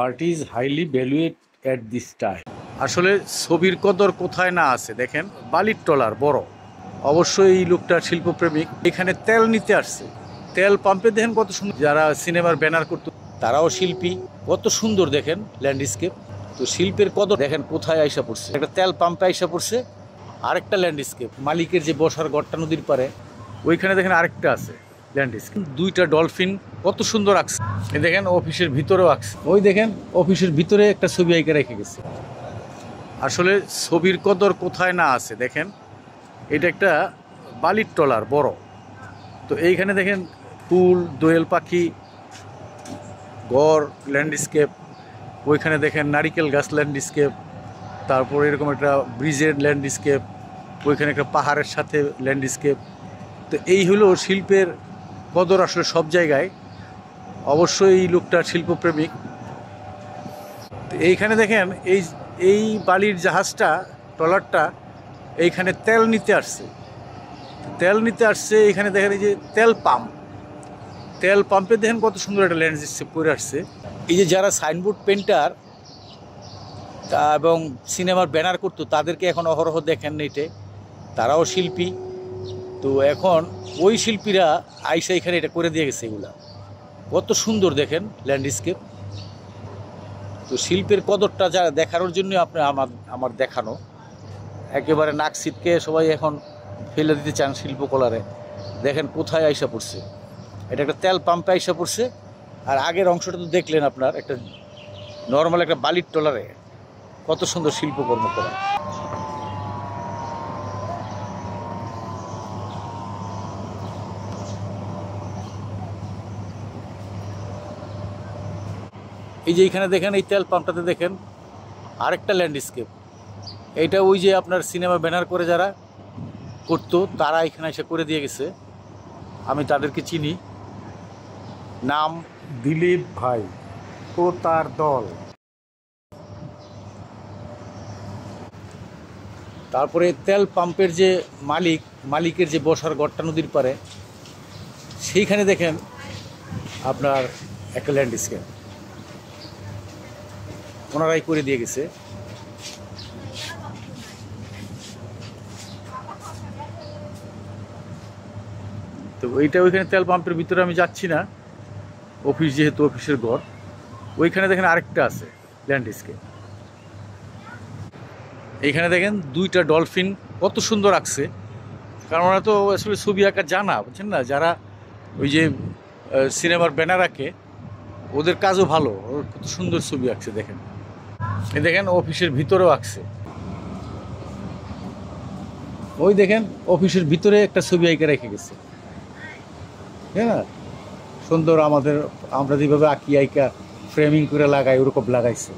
Art is highly valued at this time. আসলে ছবির কদর কোথায় না আছে দেখেন, বালির টলার বড়। অবশ্যই এই লোকটা শিল্পপ্রেমিক, এখানে তেল নিতে আসছে। তেল পাম্পে দেখেন কত সুন্দর, যারা সিনেমার ব্যানার করতো তারাও শিল্পী। কত সুন্দর দেখেন ল্যান্ডস্কেপ। তো শিল্পের কদর দেখেন কোথায় আইসা পড়ছে, একটা তেল পাম্পে আইসা পড়ছে। আরেকটা ল্যান্ডস্কেপ, মালিকের যে বসার ঘরটা নদীর পারে, ওইখানে দেখেন আরেকটা আছে ল্যান্ডস্কেপ। দুইটা ডলফিন কত সুন্দর আঁকছে। দেখেন অফিসের ভিতরেও আঁকছে, ওই দেখেন অফিসের ভিতরে একটা ছবি আঁকে রেখে গেছে। আসলে ছবির কদর কোথায় না আছে দেখেন, এটা একটা বালির টলার বড়। তো এইখানে দেখেন ফুল, দোয়েল পাখি, গড় ল্যান্ডস্কেপ। ওইখানে দেখেন নারিকেল গাছ ল্যান্ডস্কেপ, তারপর এরকম একটা ব্রিজের ল্যান্ডস্কেপ, ওইখানে একটা পাহাড়ের সাথে ল্যান্ডস্কেপ। তো এই হলো শিল্পের কদর আসলে সব জায়গায়। অবশ্যই এই লোকটা শিল্পপ্রেমিক। তো এইখানে দেখেন এই এই বালির জাহাজটা, ট্রলারটা এইখানে তেল নিতে আসছে। তেল নিতে আসছে এইখানে দেখেন এই যে তেল পাম্প, তেল পাম্পে দেখেন কত সুন্দর একটা ল্যান্ডস্কেপ করে আসছে। এই যে যারা সাইনবোর্ড পেন্টার এবং সিনেমার ব্যানার করতো তাদেরকে এখন অহরহ দেখেন নেটে, তারাও শিল্পী। তো এখন ওই শিল্পীরা আইসা এখানে এটা করে দিয়ে গেছে। এগুলা কত সুন্দর দেখেন ল্যান্ডস্কেপ। তো শিল্পের কদরটা যা দেখানোর জন্য আমার দেখানো। একেবারে নাক ছিটকে সবাই এখন ফেলে দিতে চান শিল্পকলারে। দেখেন কোথায় আইসা পড়ছে, এটা একটা তেল পাম্পে আইসা পড়ছে। আর আগের অংশটা তো দেখলেন আপনার, একটা নর্মাল একটা বালির টলারে কত সুন্দর শিল্পকর্ম করা। এই যে এইখানে দেখেন এই তেল পাম্পটাতে দেখেন আরেকটা ল্যান্ডস্কেপ। এইটা ওই যে আপনার সিনেমা ব্যানার করে যারা করতো তারা এখানে এসে করে দিয়ে গেছে। আমি তাদেরকে চিনি, নাম দিলীপ ভাই ও তার দল। তারপরে তেল পাম্পের যে মালিকের যে বসার ঘরটা নদীর পারে, সেইখানে দেখেন আপনার একটা ল্যান্ডস্কেপ ওনারাই করে দিয়ে গেছে। তো এইটা ওইখানে তেল পাম্পের ভিতরে আমি যাচ্ছি না, অফিস যেহেতু অফিসের ঘর। ওইখানে দেখেন আরেকটা আছে ল্যান্ডস্কেপ। এইখানে দেখেন দুইটা ডলফিন কত সুন্দর আঁকছে। কারণ ওরা তো আসলে ছবি আঁকা জানা, বুঝছেন না, যারা ওই যে সিনেমার ব্যানার আঁকে ওদের কাজও ভালো। কত সুন্দর ছবি আঁকছে দেখেন। এই দেখেন অফিসের ভিতরেও আঁকছে, ওই দেখেন অফিসের ভিতরে একটা ছবি আঁকে রেখে গেছে। হ্যাঁ, সুন্দর। আমরা যেভাবে আঁকি আঁকা ফ্রেমিং করে লাগাই ওরকম লাগাইছে।